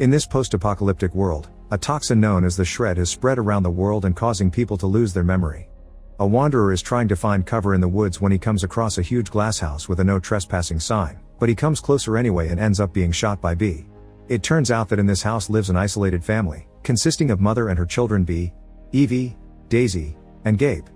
In this post-apocalyptic world, a toxin known as the shred has spread around the world and causing people to lose their memory. A wanderer is trying to find cover in the woods when he comes across a huge glass house with a no trespassing sign, but he comes closer anyway and ends up being shot by B. It turns out that in this house lives an isolated family, consisting of Mother and her children B, Evie, Daisy, and Gabe.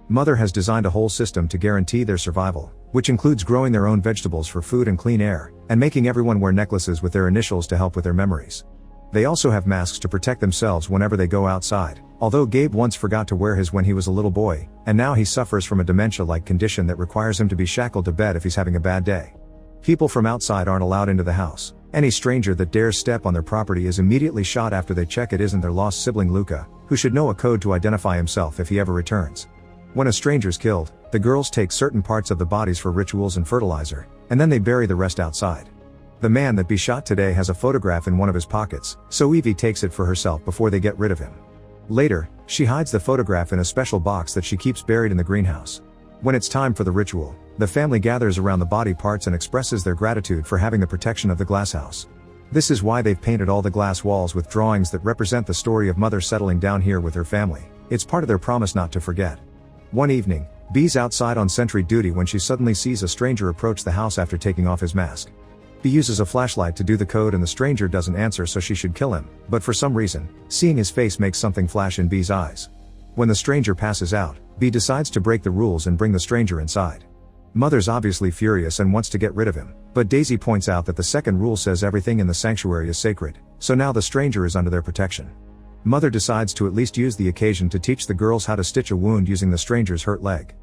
Mother has designed a whole system to guarantee their survival, which includes growing their own vegetables for food and clean air, and making everyone wear necklaces with their initials to help with their memories. They also have masks to protect themselves whenever they go outside, although Gabe once forgot to wear his when he was a little boy, and now he suffers from a dementia-like condition that requires him to be shackled to bed if he's having a bad day. People from outside aren't allowed into the house. Any stranger that dares step on their property is immediately shot after they check it isn't their lost sibling Luca, who should know a code to identify himself if he ever returns. When a stranger's killed, the girls take certain parts of the bodies for rituals and fertilizer, and then they bury the rest outside. The man that be shot today has a photograph in one of his pockets, so Evie takes it for herself before they get rid of him. Later, she hides the photograph in a special box that she keeps buried in the greenhouse. When it's time for the ritual, the family gathers around the body parts and expresses their gratitude for having the protection of the glasshouse. This is why they've painted all the glass walls with drawings that represent the story of Mother settling down here with her family. It's part of their promise not to forget. One evening, Bee's outside on sentry duty when she suddenly sees a stranger approach the house after taking off his mask. Bee uses a flashlight to do the code and the stranger doesn't answer, so she should kill him, but for some reason, seeing his face makes something flash in Bee's eyes. When the stranger passes out, Bee decides to break the rules and bring the stranger inside. Mother's obviously furious and wants to get rid of him, but Daisy points out that the second rule says everything in the sanctuary is sacred, so now the stranger is under their protection. Mother decides to at least use the occasion to teach the girls how to stitch a wound using the stranger's hurt leg.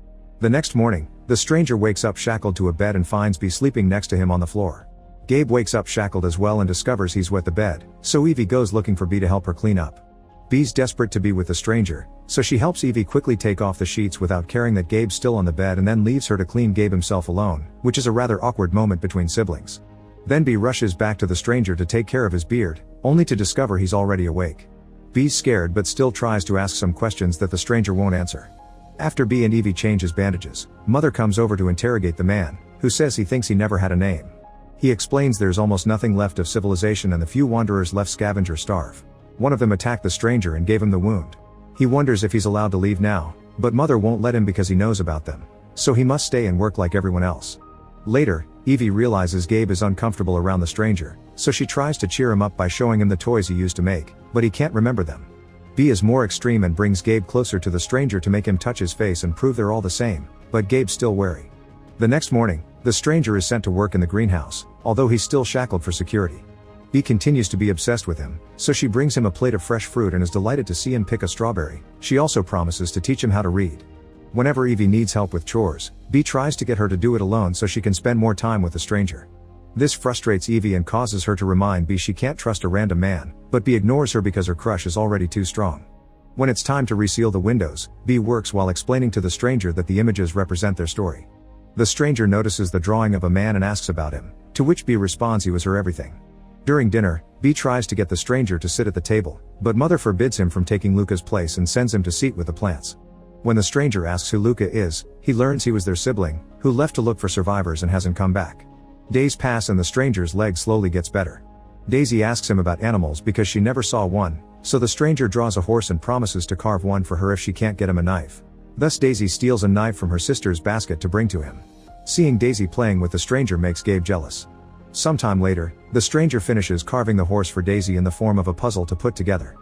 The next morning, the stranger wakes up shackled to a bed and finds Bee sleeping next to him on the floor. Gabe wakes up shackled as well and discovers he's wet the bed, so Evie goes looking for Bee to help her clean up. Bee's desperate to be with the stranger, so she helps Evie quickly take off the sheets without caring that Gabe's still on the bed and then leaves her to clean Gabe himself alone, which is a rather awkward moment between siblings. Then Bee rushes back to the stranger to take care of his beard, only to discover he's already awake. Bee's scared but still tries to ask some questions that the stranger won't answer. After Bee and Evie change his bandages, Mother comes over to interrogate the man, who says he thinks he never had a name. He explains there's almost nothing left of civilization and the few wanderers left scavenge or starve. One of them attacked the stranger and gave him the wound. He wonders if he's allowed to leave now, but Mother won't let him because he knows about them. So he must stay and work like everyone else. Later, Evie realizes Gabe is uncomfortable around the stranger, so she tries to cheer him up by showing him the toys he used to make, but he can't remember them. Bee is more extreme and brings Gabe closer to the stranger to make him touch his face and prove they're all the same, but Gabe's still wary. The next morning, the stranger is sent to work in the greenhouse, although he's still shackled for security. Bee continues to be obsessed with him, so she brings him a plate of fresh fruit and is delighted to see him pick a strawberry. She also promises to teach him how to read. Whenever Evie needs help with chores, Bee tries to get her to do it alone so she can spend more time with the stranger. This frustrates Evie and causes her to remind Bee she can't trust a random man, but Bee ignores her because her crush is already too strong. When it's time to reseal the windows, Bee works while explaining to the stranger that the images represent their story. The stranger notices the drawing of a man and asks about him, to which Bee responds he was her everything. During dinner, Bee tries to get the stranger to sit at the table, but Mother forbids him from taking Luca's place and sends him to sit with the plants. When the stranger asks who Luca is, he learns he was their sibling, who left to look for survivors and hasn't come back. Days pass and the stranger's leg slowly gets better. Daisy asks him about animals because she never saw one, so the stranger draws a horse and promises to carve one for her if she can't get him a knife. Thus Daisy steals a knife from her sister's basket to bring to him. Seeing Daisy playing with the stranger makes Gabe jealous. Sometime later, the stranger finishes carving the horse for Daisy in the form of a puzzle to put together.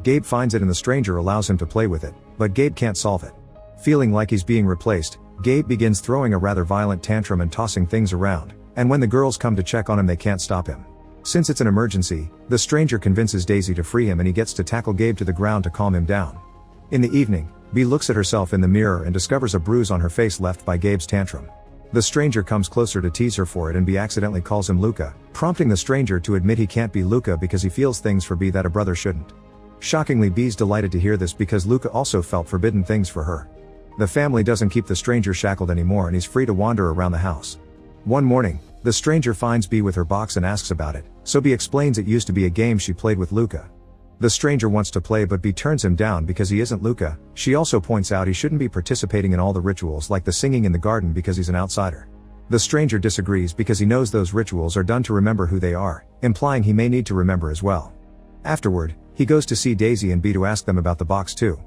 Gabe finds it and the stranger allows him to play with it, but Gabe can't solve it. Feeling like he's being replaced, Gabe begins throwing a rather violent tantrum and tossing things around, and when the girls come to check on him they can't stop him. Since it's an emergency, the stranger convinces Daisy to free him and he gets to tackle Gabe to the ground to calm him down. In the evening, Bee looks at herself in the mirror and discovers a bruise on her face left by Gabe's tantrum. The stranger comes closer to tease her for it and Bee accidentally calls him Luca, prompting the stranger to admit he can't be Luca because he feels things for Bee that a brother shouldn't. Shockingly, Bee's delighted to hear this because Luca also felt forbidden things for her. The family doesn't keep the stranger shackled anymore and he's free to wander around the house. One morning, the stranger finds Bee with her box and asks about it, so Bee explains it used to be a game she played with Luca. The stranger wants to play but Bee turns him down because he isn't Luca. She also points out he shouldn't be participating in all the rituals like the singing in the garden because he's an outsider. The stranger disagrees because he knows those rituals are done to remember who they are, implying he may need to remember as well. Afterward, he goes to see Daisy and Bee to ask them about the box too.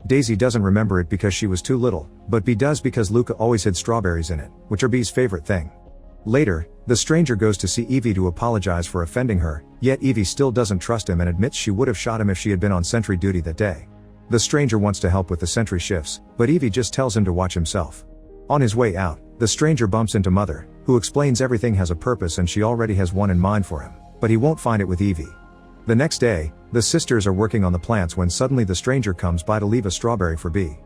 Daisy doesn't remember it because she was too little, but Bee does because Luca always hid strawberries in it, which are Bee's favorite thing. Later, the stranger goes to see Evie to apologize for offending her, yet Evie still doesn't trust him and admits she would have shot him if she had been on sentry duty that day. The stranger wants to help with the sentry shifts, but Evie just tells him to watch himself. On his way out, the stranger bumps into Mother, who explains everything has a purpose and she already has one in mind for him, but he won't find it with Evie. The next day, the sisters are working on the plants when suddenly the stranger comes by to leave a strawberry for Bee.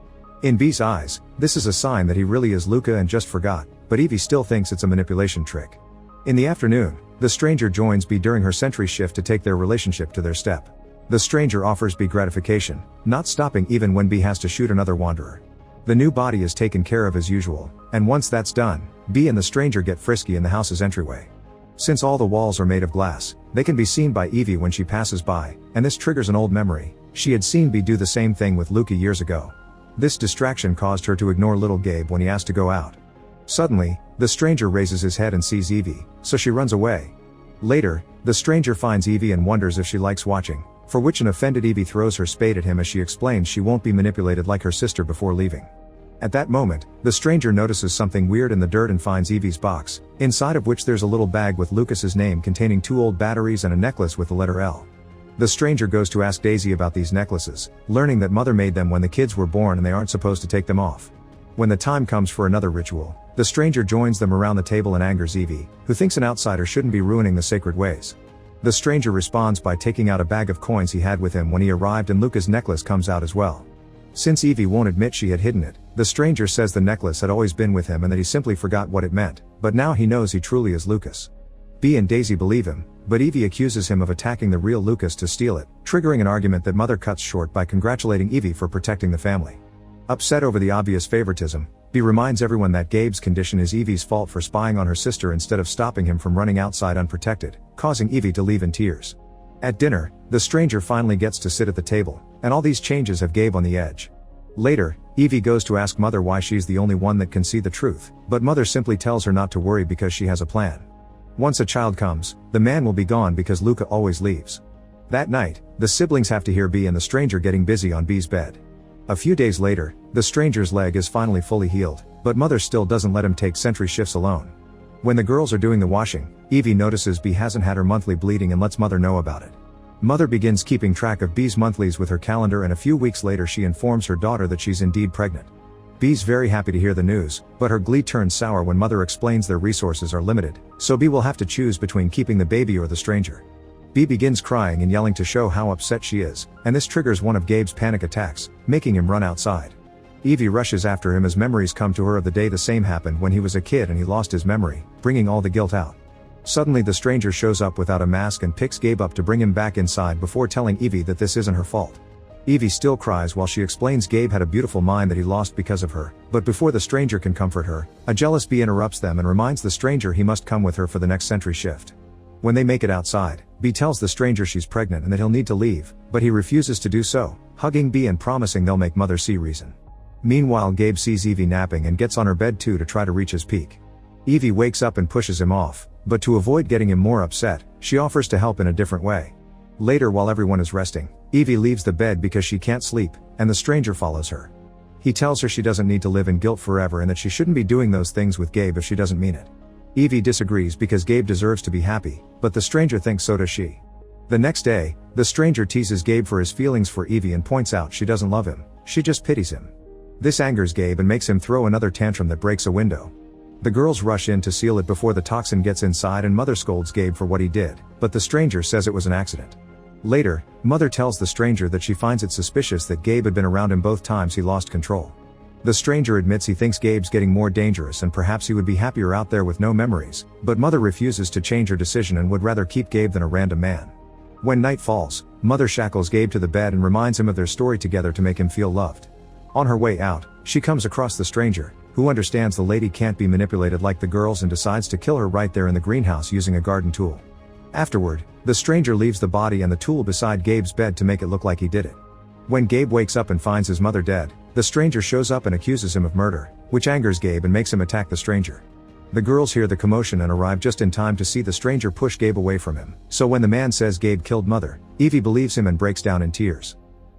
In Bee's eyes, this is a sign that he really is Luca and just forgot, but Evie still thinks it's a manipulation trick. In the afternoon, the stranger joins Bee during her sentry shift to take their relationship to their step. The stranger offers Bee gratification, not stopping even when Bee has to shoot another wanderer. The new body is taken care of as usual, and once that's done, Bee and the stranger get frisky in the house's entryway. Since all the walls are made of glass, they can be seen by Evie when she passes by, and this triggers an old memory. She had seen Bee do the same thing with Luca years ago. This distraction caused her to ignore little Gabe when he asked to go out. Suddenly, the stranger raises his head and sees Evie, so she runs away. Later, the stranger finds Evie and wonders if she likes watching, for which an offended Evie throws her spade at him as she explains she won't be manipulated like her sister before leaving. At that moment, the stranger notices something weird in the dirt and finds Evie's box, inside of which there's a little bag with Lucas's name containing 2 old batteries and a necklace with the letter L. The stranger goes to ask Daisy about these necklaces, learning that Mother made them when the kids were born and they aren't supposed to take them off. When the time comes for another ritual, the stranger joins them around the table and angers Evie, who thinks an outsider shouldn't be ruining the sacred ways. The stranger responds by taking out a bag of coins he had with him when he arrived, and Luca's necklace comes out as well. Since Evie won't admit she had hidden it, the stranger says the necklace had always been with him and that he simply forgot what it meant, but now he knows he truly is Lucas. Bee and Daisy believe him, but Evie accuses him of attacking the real Lucas to steal it, triggering an argument that Mother cuts short by congratulating Evie for protecting the family. Upset over the obvious favoritism, Bee reminds everyone that Gabe's condition is Evie's fault for spying on her sister instead of stopping him from running outside unprotected, causing Evie to leave in tears. At dinner, the stranger finally gets to sit at the table, and all these changes have Gabe on the edge. Later, Evie goes to ask Mother why she's the only one that can see the truth, but Mother simply tells her not to worry because she has a plan. Once a child comes, the man will be gone because Luca always leaves. That night, the siblings have to hear Bee and the stranger getting busy on Bee's bed. A few days later, the stranger's leg is finally fully healed, but Mother still doesn't let him take sentry shifts alone. When the girls are doing the washing, Evie notices Bee hasn't had her monthly bleeding and lets Mother know about it. Mother begins keeping track of Bee's monthlies with her calendar, and a few weeks later she informs her daughter that she's indeed pregnant. Bee's very happy to hear the news, but her glee turns sour when Mother explains their resources are limited, so Bee will have to choose between keeping the baby or the stranger. Bee begins crying and yelling to show how upset she is, and this triggers one of Gabe's panic attacks, making him run outside. Evie rushes after him as memories come to her of the day the same happened when he was a kid and he lost his memory, bringing all the guilt out. Suddenly the stranger shows up without a mask and picks Gabe up to bring him back inside before telling Evie that this isn't her fault. Evie still cries while she explains Gabe had a beautiful mind that he lost because of her, but before the stranger can comfort her, a jealous Bee interrupts them and reminds the stranger he must come with her for the next sentry shift. When they make it outside, Bee tells the stranger she's pregnant and that he'll need to leave, but he refuses to do so, hugging Bee and promising they'll make Mother see reason. Meanwhile, Gabe sees Evie napping and gets on her bed too to try to reach his peak. Evie wakes up and pushes him off, but to avoid getting him more upset, she offers to help in a different way. Later, while everyone is resting, Evie leaves the bed because she can't sleep, and the stranger follows her. He tells her she doesn't need to live in guilt forever and that she shouldn't be doing those things with Gabe if she doesn't mean it. Evie disagrees because Gabe deserves to be happy, but the stranger thinks so does she. The next day, the stranger teases Gabe for his feelings for Evie and points out she doesn't love him, she just pities him. This angers Gabe and makes him throw another tantrum that breaks a window. The girls rush in to seal it before the toxin gets inside, and Mother scolds Gabe for what he did, but the stranger says it was an accident. Later, Mother tells the stranger that she finds it suspicious that Gabe had been around him both times he lost control. The stranger admits he thinks Gabe's getting more dangerous and perhaps he would be happier out there with no memories, but Mother refuses to change her decision and would rather keep Gabe than a random man. When night falls, Mother shackles Gabe to the bed and reminds him of their story together to make him feel loved. On her way out, she comes across the stranger, who understands the lady can't be manipulated like the girls and decides to kill her right there in the greenhouse using a garden tool. Afterward, the stranger leaves the body and the tool beside Gabe's bed to make it look like he did it. When Gabe wakes up and finds his mother dead, the stranger shows up and accuses him of murder, which angers Gabe and makes him attack the stranger. The girls hear the commotion and arrive just in time to see the stranger push Gabe away from him. So when the man says Gabe killed Mother, Evie believes him and breaks down in tears.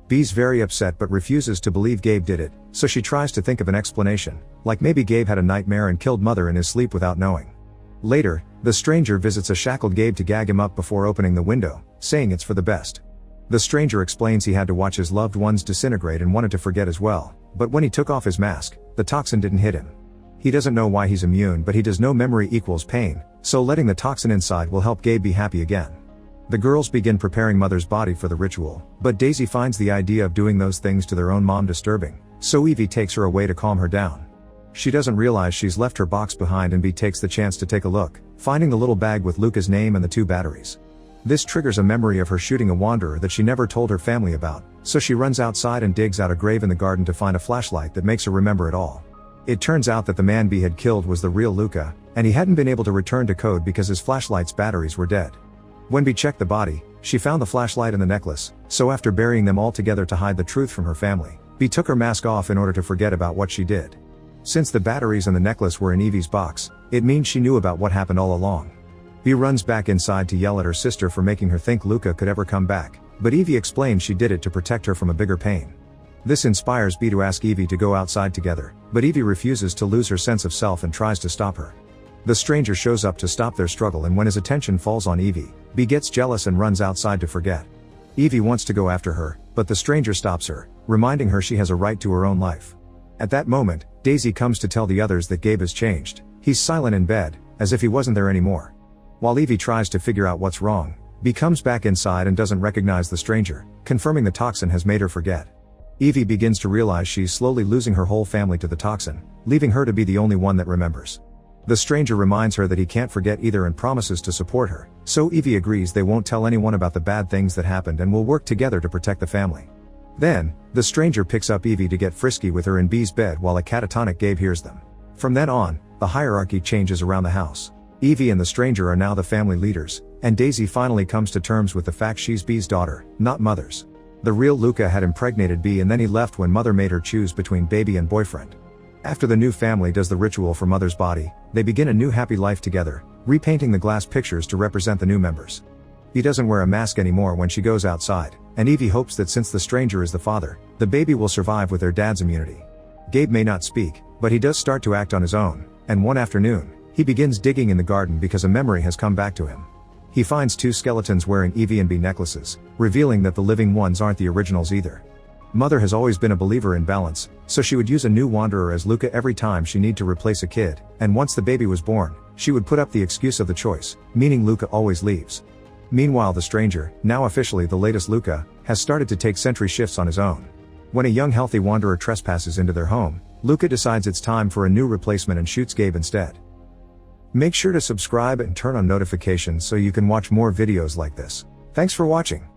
Bee's very upset but refuses to believe Gabe did it, so she tries to think of an explanation, like maybe Gabe had a nightmare and killed Mother in his sleep without knowing. Later, the stranger visits a shackled Gabe to gag him up before opening the window, saying it's for the best. The stranger explains he had to watch his loved ones disintegrate and wanted to forget as well, but when he took off his mask, the toxin didn't hit him. He doesn't know why he's immune, but he does know memory equals pain, so letting the toxin inside will help Gabe be happy again. The girls begin preparing Mother's body for the ritual, but Daisy finds the idea of doing those things to their own mom disturbing, so Evie takes her away to calm her down. She doesn't realize she's left her box behind, and Bee takes the chance to take a look, finding the little bag with Luca's name and the 2 batteries. This triggers a memory of her shooting a wanderer that she never told her family about, so she runs outside and digs out a grave in the garden to find a flashlight that makes her remember it all. It turns out that the man Bee had killed was the real Luca, and he hadn't been able to return to code because his flashlight's batteries were dead. When Bee checked the body, she found the flashlight and the necklace, so after burying them all together to hide the truth from her family, Bee took her mask off in order to forget about what she did. Since the batteries and the necklace were in Evie's box, it means she knew about what happened all along. Bee runs back inside to yell at her sister for making her think Luca could ever come back, but Evie explains she did it to protect her from a bigger pain. This inspires Bee to ask Evie to go outside together, but Evie refuses to lose her sense of self and tries to stop her. The stranger shows up to stop their struggle, and when his attention falls on Evie, Bee gets jealous and runs outside to forget. Evie wants to go after her, but the stranger stops her, reminding her she has a right to her own life. At that moment, Daisy comes to tell the others that Gabe has changed. He's silent in bed, as if he wasn't there anymore. While Evie tries to figure out what's wrong, Bee comes back inside and doesn't recognize the stranger, confirming the toxin has made her forget. Evie begins to realize she's slowly losing her whole family to the toxin, leaving her to be the only one that remembers. The stranger reminds her that he can't forget either and promises to support her, so Evie agrees they won't tell anyone about the bad things that happened and will work together to protect the family. Then, the stranger picks up Evie to get frisky with her in Bee's bed while a catatonic Gabe hears them. From then on, the hierarchy changes around the house. Evie and the stranger are now the family leaders, and Daisy finally comes to terms with the fact she's Bee's daughter, not Mother's. The real Luca had impregnated Bee, and then he left when Mother made her choose between baby and boyfriend. After the new family does the ritual for Mother's body, they begin a new happy life together, repainting the glass pictures to represent the new members. Bee doesn't wear a mask anymore when she goes outside, and Evie hopes that since the stranger is the father, the baby will survive with their dad's immunity. Gabe may not speak, but he does start to act on his own, and one afternoon, he begins digging in the garden because a memory has come back to him. He finds 2 skeletons wearing Evie and Bee necklaces, revealing that the living ones aren't the originals either. Mother has always been a believer in balance, so she would use a new wanderer as Luca every time she needed to replace a kid, and once the baby was born, she would put up the excuse of the choice, meaning Luca always leaves. Meanwhile, the stranger, now officially the latest Luca, has started to take sentry shifts on his own. When a young healthy wanderer trespasses into their home, Luca decides it's time for a new replacement and shoots Gabe instead. Make sure to subscribe and turn on notifications so you can watch more videos like this. Thanks for watching.